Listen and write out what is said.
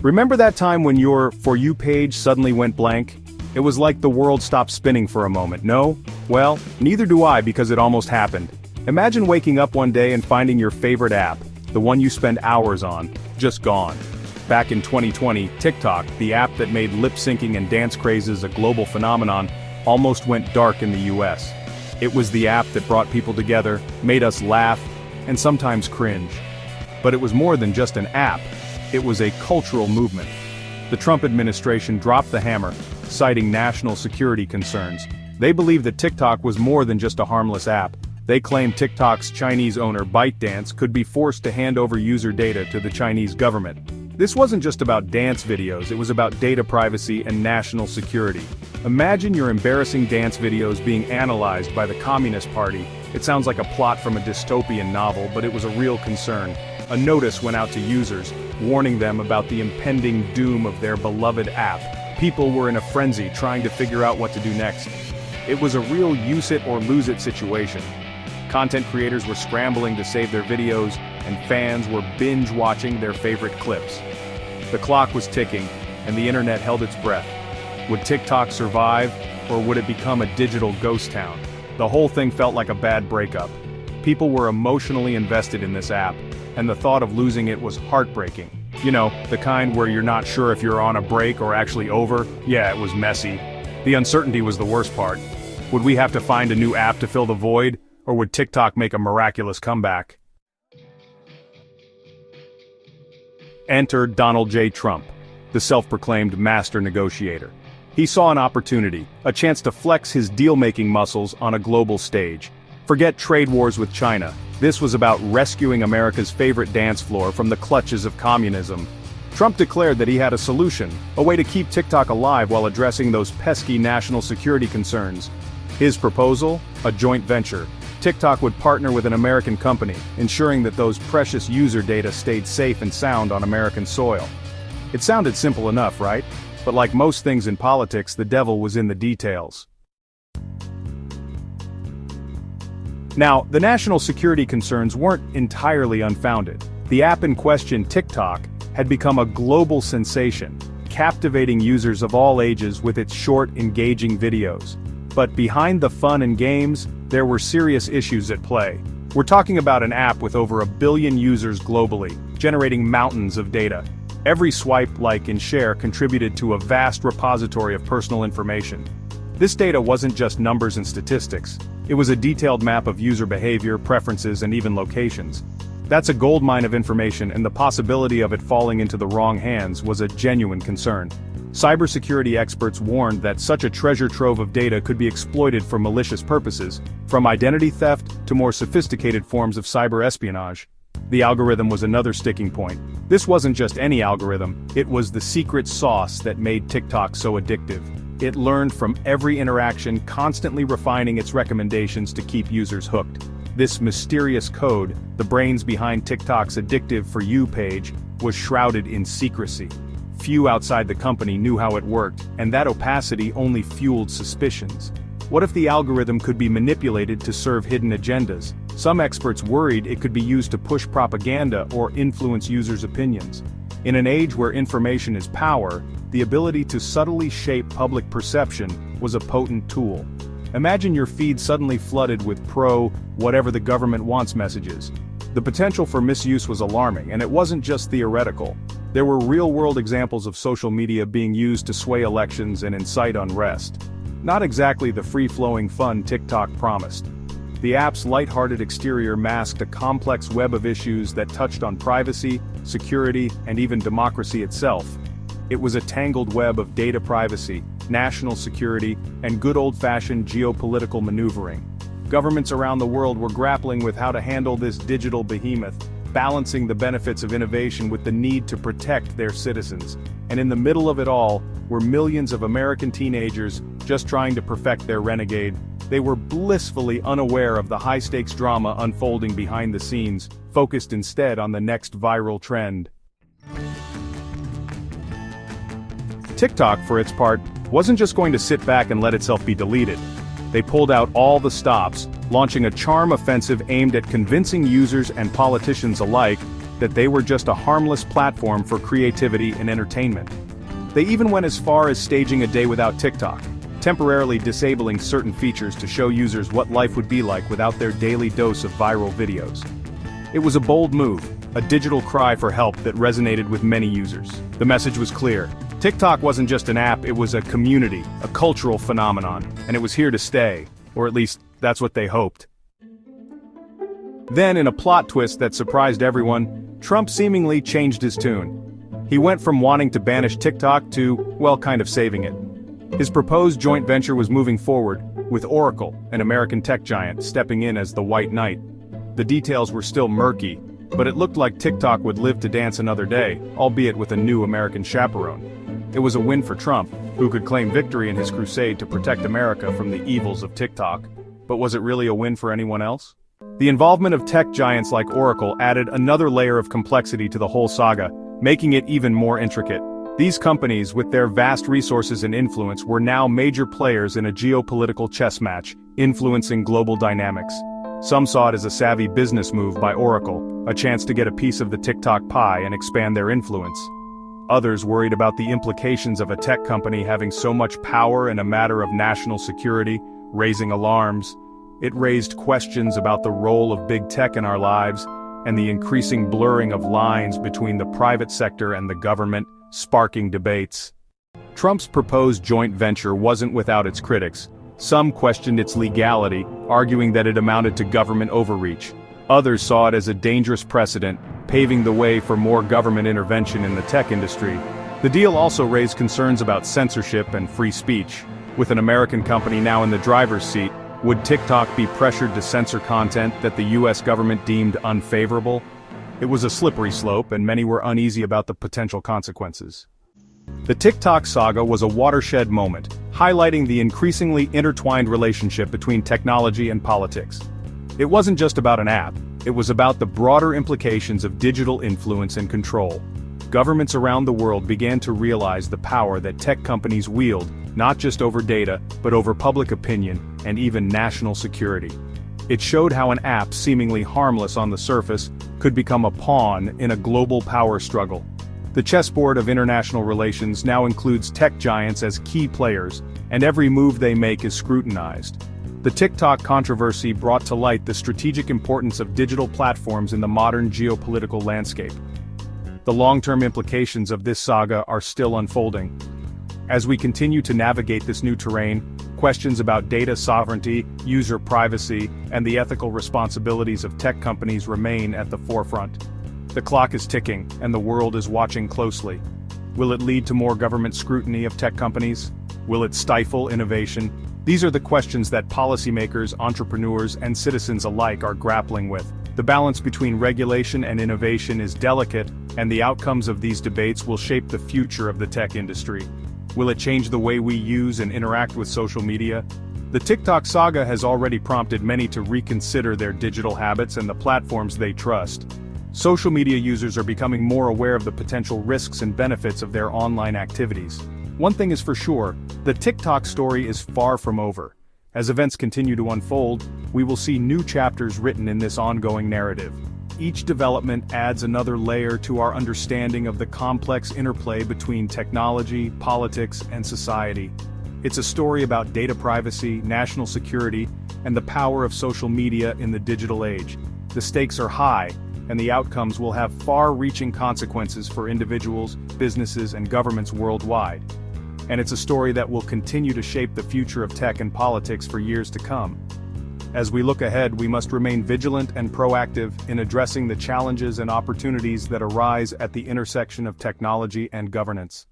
Remember that time when your For You page suddenly went blank? It was like the world stopped spinning for a moment, no? Well, neither do I because it almost happened. Imagine waking up one day and finding your favorite app, the one you spend hours on, just gone. Back in 2020, TikTok, the app that made lip-syncing and dance crazes a global phenomenon, almost went dark in the US. It was the app that brought people together, made us laugh, and sometimes cringe. But it was more than just an app. It was a cultural movement. The Trump administration dropped the hammer, citing national security concerns. They believed that TikTok was more than just a harmless app. They claimed TikTok's Chinese owner ByteDance could be forced to hand over user data to the Chinese government. This wasn't just about dance videos, it was about data privacy and national security. Imagine your embarrassing dance videos being analyzed by the Communist Party. It sounds like a plot from a dystopian novel, but it was a real concern. A notice went out to users, warning them about the impending doom of their beloved app. People were in a frenzy trying to figure out what to do next. It was a real use it or lose it situation. Content creators were scrambling to save their videos, and fans were binge-watching their favorite clips. The clock was ticking, and the internet held its breath. Would TikTok survive, or would it become a digital ghost town? The whole thing felt like a bad breakup. People were emotionally invested in this app, and the thought of losing it was heartbreaking. You know, the kind where you're not sure if you're on a break or actually over. Yeah, it was messy. The uncertainty was the worst part. Would we have to find a new app to fill the void, or would TikTok make a miraculous comeback? Enter Donald J. Trump, the self-proclaimed master negotiator. He saw an opportunity, a chance to flex his deal-making muscles on a global stage. Forget trade wars with China. This was about rescuing America's favorite dance floor from the clutches of communism. Trump declared that he had a solution, a way to keep TikTok alive while addressing those pesky national security concerns. His proposal? A joint venture. TikTok would partner with an American company, ensuring that those precious user data stayed safe and sound on American soil. It sounded simple enough, right? But like most things in politics, the devil was in the details. Now, the national security concerns weren't entirely unfounded. The app in question, TikTok, had become a global sensation, captivating users of all ages with its short, engaging videos. But behind the fun and games, there were serious issues at play. We're talking about an app with over 1 billion users globally, generating mountains of data. Every swipe, like, and share contributed to a vast repository of personal information. This data wasn't just numbers and statistics. It was a detailed map of user behavior, preferences, and even locations. That's a goldmine of information, and the possibility of it falling into the wrong hands was a genuine concern. Cybersecurity experts warned that such a treasure trove of data could be exploited for malicious purposes, from identity theft to more sophisticated forms of cyber espionage. The algorithm was another sticking point. This wasn't just any algorithm, it was the secret sauce that made TikTok so addictive. It learned from every interaction, constantly refining its recommendations to keep users hooked. This mysterious code, the brains behind TikTok's addictive For You page, was shrouded in secrecy. Few outside the company knew how it worked, and that opacity only fueled suspicions. What if the algorithm could be manipulated to serve hidden agendas? Some experts worried it could be used to push propaganda or influence users' opinions. In an age where information is power, the ability to subtly shape public perception was a potent tool. Imagine your feed suddenly flooded with whatever the government wants messages. The potential for misuse was alarming, and it wasn't just theoretical. There were real-world examples of social media being used to sway elections and incite unrest. Not exactly the free-flowing fun TikTok promised. The app's lighthearted exterior masked a complex web of issues that touched on privacy, security, and even democracy itself. It was a tangled web of data privacy, national security, and good old-fashioned geopolitical maneuvering. Governments around the world were grappling with how to handle this digital behemoth, balancing the benefits of innovation with the need to protect their citizens. And in the middle of it all, were millions of American teenagers just trying to perfect their renegade. They were blissfully unaware of the high-stakes drama unfolding behind the scenes, focused instead on the next viral trend. TikTok, for its part, wasn't just going to sit back and let itself be deleted. They pulled out all the stops, launching a charm offensive aimed at convincing users and politicians alike that they were just a harmless platform for creativity and entertainment. They even went as far as staging a day without TikTok, temporarily disabling certain features to show users what life would be like without their daily dose of viral videos. It was a bold move, a digital cry for help that resonated with many users. The message was clear. TikTok wasn't just an app, it was a community, a cultural phenomenon, and it was here to stay, or at least, that's what they hoped. Then, in a plot twist that surprised everyone, Trump seemingly changed his tune. He went from wanting to banish TikTok to, well, kind of saving it. His proposed joint venture was moving forward, with Oracle, an American tech giant, stepping in as the White Knight. The details were still murky, but it looked like TikTok would live to dance another day, albeit with a new American chaperone. It was a win for Trump, who could claim victory in his crusade to protect America from the evils of TikTok. But was it really a win for anyone else? The involvement of tech giants like Oracle added another layer of complexity to the whole saga, making it even more intricate. These companies, with their vast resources and influence, were now major players in a geopolitical chess match, influencing global dynamics. Some saw it as a savvy business move by Oracle, a chance to get a piece of the TikTok pie and expand their influence. Others worried about the implications of a tech company having so much power in a matter of national security, raising alarms. It raised questions about the role of big tech in our lives, and the increasing blurring of lines between the private sector and the government, sparking debates. Trump's proposed joint venture wasn't without its critics. Some questioned its legality, arguing that it amounted to government overreach. Others saw it as a dangerous precedent, paving the way for more government intervention in the tech industry. The deal also raised concerns about censorship and free speech. With an American company now in the driver's seat, would TikTok be pressured to censor content that the US government deemed unfavorable? It was a slippery slope, and many were uneasy about the potential consequences. The TikTok saga was a watershed moment, highlighting the increasingly intertwined relationship between technology and politics. It wasn't just about an app, it was about the broader implications of digital influence and control. Governments around the world began to realize the power that tech companies wield, not just over data, but over public opinion, and even national security. It showed how an app seemingly harmless on the surface could become a pawn in a global power struggle. The chessboard of international relations now includes tech giants as key players, and every move they make is scrutinized. The TikTok controversy brought to light the strategic importance of digital platforms in the modern geopolitical landscape. The long-term implications of this saga are still unfolding. As we continue to navigate this new terrain, questions about data sovereignty, user privacy, and the ethical responsibilities of tech companies remain at the forefront. The clock is ticking, and the world is watching closely. Will it lead to more government scrutiny of tech companies? Will it stifle innovation? These are the questions that policymakers, entrepreneurs, and citizens alike are grappling with. The balance between regulation and innovation is delicate, and the outcomes of these debates will shape the future of the tech industry. Will it change the way we use and interact with social media? The TikTok saga has already prompted many to reconsider their digital habits and the platforms they trust. Social media users are becoming more aware of the potential risks and benefits of their online activities. One thing is for sure, the TikTok story is far from over. As events continue to unfold, we will see new chapters written in this ongoing narrative. Each development adds another layer to our understanding of the complex interplay between technology, politics, and society. It's a story about data privacy, national security, and the power of social media in the digital age. The stakes are high, and the outcomes will have far-reaching consequences for individuals, businesses, and governments worldwide. And it's a story that will continue to shape the future of tech and politics for years to come. As we look ahead, we must remain vigilant and proactive in addressing the challenges and opportunities that arise at the intersection of technology and governance.